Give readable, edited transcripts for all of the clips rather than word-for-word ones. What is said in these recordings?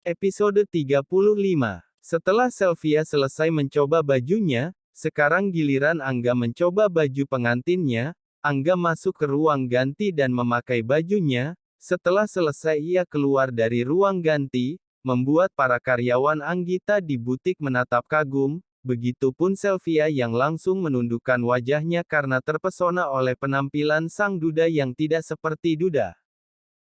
Episode 35. Setelah Sylvia selesai mencoba bajunya, sekarang giliran Angga mencoba baju pengantinnya. Angga masuk ke ruang ganti dan memakai bajunya. Setelah selesai ia keluar dari ruang ganti, membuat para karyawan Anggita di butik menatap kagum. Begitupun Sylvia yang langsung menundukkan wajahnya karena terpesona oleh penampilan sang duda yang tidak seperti duda.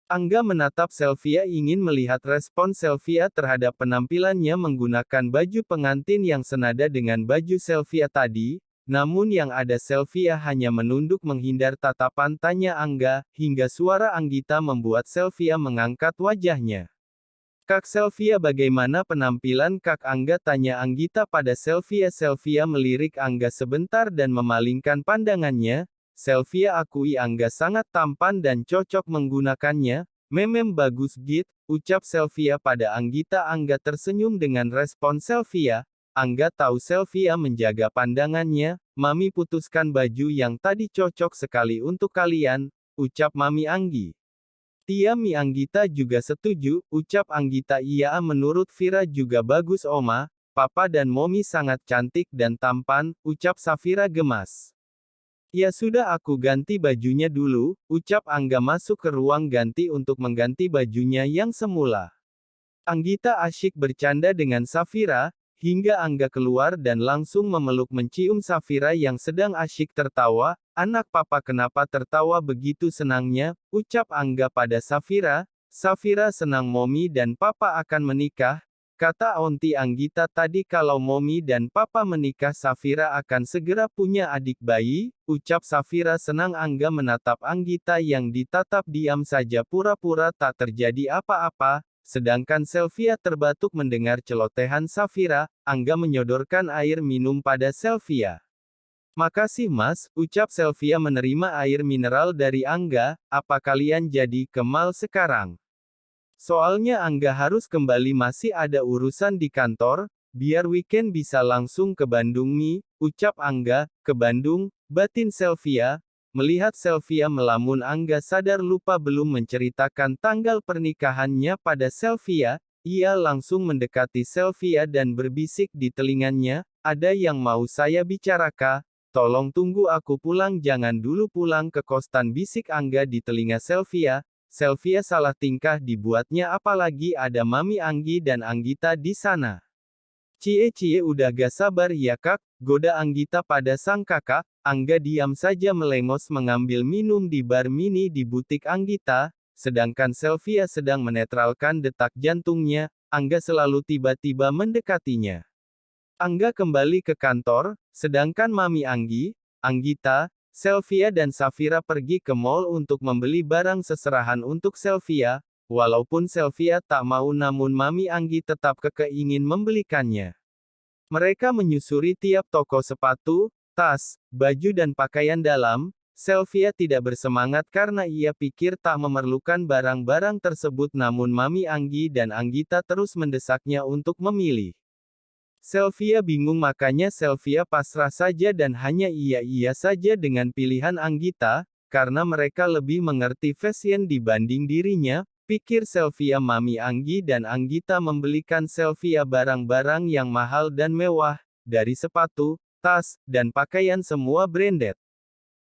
Angga menatap Sylvia ingin melihat respon Sylvia terhadap penampilannya menggunakan baju pengantin yang senada dengan baju Sylvia tadi, namun yang ada Sylvia hanya menunduk menghindar tatapan tanya Angga, hingga suara Anggita membuat Sylvia mengangkat wajahnya. Kak Sylvia, bagaimana penampilan Kak Angga, tanya Anggita pada Sylvia. Sylvia melirik Angga sebentar dan memalingkan pandangannya. Sylvia akui Angga sangat tampan dan cocok menggunakannya. Memang bagus git, ucap Sylvia pada Anggita. Angga tersenyum dengan respon Sylvia. Angga tahu Sylvia menjaga pandangannya. Mami putuskan baju yang tadi cocok sekali untuk kalian, ucap Mami Anggi. Tia Mi Anggita juga setuju, ucap Anggita. Iya, menurut Vira juga bagus Oma, Papa dan Momi sangat cantik dan tampan, ucap Safira gemas. Ya sudah, aku ganti bajunya dulu, ucap Angga masuk ke ruang ganti untuk mengganti bajunya yang semula. Anggita asyik bercanda dengan Safira, hingga Angga keluar dan langsung memeluk mencium Safira yang sedang asyik tertawa. Anak papa kenapa tertawa begitu senangnya, ucap Angga pada Safira. Safira senang Momi dan Papa akan menikah, kata Onti Anggita tadi. Kalau Momi dan Papa menikah Safira akan segera punya adik bayi, ucap Safira senang. Angga menatap Anggita yang ditatap diam saja pura-pura tak terjadi apa-apa, sedangkan Sylvia terbatuk mendengar celotehan Safira. Angga menyodorkan air minum pada Sylvia. Makasih Mas, ucap Sylvia menerima air mineral dari Angga. Apa kalian jadi ke mall sekarang? Soalnya Angga harus kembali, masih ada urusan di kantor, biar weekend bisa langsung ke Bandung Mi, ucap Angga. Ke Bandung, batin Sylvia. Melihat Sylvia melamun, Angga sadar lupa belum menceritakan tanggal pernikahannya pada Sylvia. Ia langsung mendekati Sylvia dan berbisik di telinganya, ada yang mau saya bicarakan, tolong tunggu aku pulang, jangan dulu pulang ke kosan, bisik Angga di telinga Sylvia. Sylvia salah tingkah dibuatnya, apalagi ada Mami Anggi dan Anggita di sana. Cie udah gak sabar ya Kak, goda Anggita pada sang kakak. Angga diam saja melengos mengambil minum di bar mini di butik Anggita, sedangkan Sylvia sedang menetralkan detak jantungnya. Angga selalu tiba-tiba mendekatinya. Angga kembali ke kantor, sedangkan Mami Anggi, Anggita, Sylvia dan Safira pergi ke mall untuk membeli barang seserahan untuk Sylvia. Walaupun Sylvia tak mau, namun Mami Anggi tetap kekeh ingin membelikannya. Mereka menyusuri tiap toko sepatu, tas, baju dan pakaian dalam. Sylvia tidak bersemangat karena ia pikir tak memerlukan barang-barang tersebut, namun Mami Anggi dan Anggita terus mendesaknya untuk memilih. Sylvia bingung, makanya Sylvia pasrah saja dan hanya iya-iya saja dengan pilihan Anggita, karena mereka lebih mengerti fashion dibanding dirinya, pikir Sylvia. Mami Anggi dan Anggita membelikan Sylvia barang-barang yang mahal dan mewah, dari sepatu, tas, dan pakaian semua branded.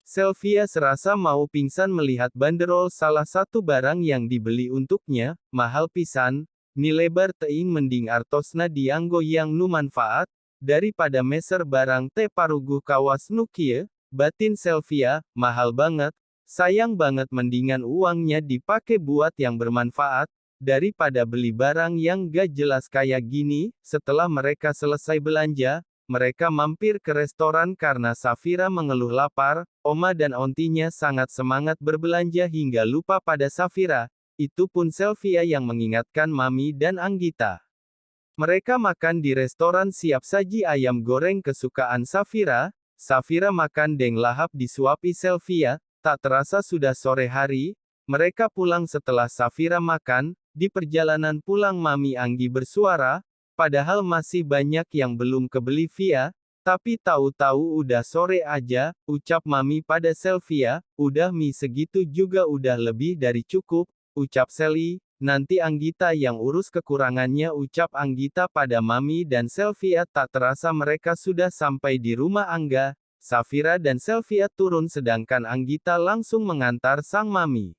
Sylvia serasa mau pingsan melihat banderol salah satu barang yang dibeli untuknya, mahal pisan. Nilai bar teing mending artosna dianggo yang nu manfaat, daripada meser barang teh paruguh kawas nu kieu, batin Sylvia. Mahal banget, sayang banget, mendingan uangnya dipake buat yang bermanfaat, daripada beli barang yang gak jelas kayak gini. Setelah mereka selesai belanja, mereka mampir ke restoran karena Safira mengeluh lapar. Oma dan ontinya sangat semangat berbelanja hingga lupa pada Safira. Itu pun Sylvia yang mengingatkan Mami dan Anggita. Mereka makan di restoran siap saji ayam goreng kesukaan Safira. Safira makan deng lahap disuapi Sylvia. Tak terasa sudah sore hari. Mereka pulang setelah Safira makan. Di perjalanan pulang Mami Anggi bersuara, padahal masih banyak yang belum kebeli Via. Tapi tahu-tahu udah sore aja, ucap Mami pada Sylvia. Udah Mi, segitu juga udah lebih dari cukup, ucap Sally. nanti Anggita yang urus kekurangannya, ucap Anggita pada Mami dan Sylvia. Tak terasa mereka sudah sampai di rumah Angga. Safira dan Sylvia turun sedangkan Anggita langsung mengantar sang Mami.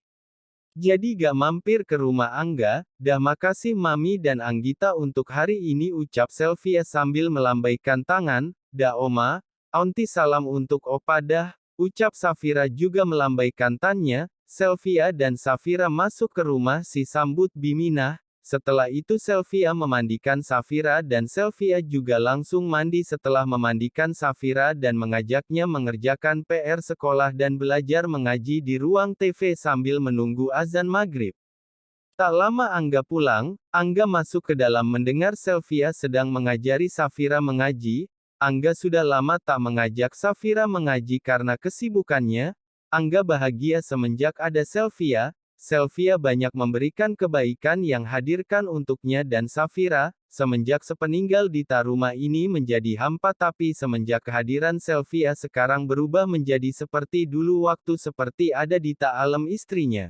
Jadi gak mampir ke rumah Angga, dah makasih Mami dan Anggita untuk hari ini, ucap Sylvia sambil melambaikan tangan. Dah Oma, Aunty salam untuk Opa dah, ucap Safira juga melambaikan tangannya. Sylvia dan Safira masuk ke rumah si sambut Biminah. Setelah itu Sylvia memandikan Safira dan Sylvia juga langsung mandi. Setelah memandikan Safira dan mengajaknya mengerjakan PR sekolah dan belajar mengaji di ruang TV sambil menunggu azan maghrib. Tak lama Angga pulang. Angga masuk ke dalam mendengar Sylvia sedang mengajari Safira mengaji. Angga sudah lama tak mengajak Safira mengaji karena kesibukannya. Angga bahagia semenjak ada Sylvia. Sylvia banyak memberikan kebaikan yang hadirkan untuknya dan Safira. Semenjak sepeninggal Dita, rumah ini menjadi hampa, tapi semenjak kehadiran Sylvia sekarang berubah menjadi seperti dulu waktu seperti ada Dita Alem istrinya.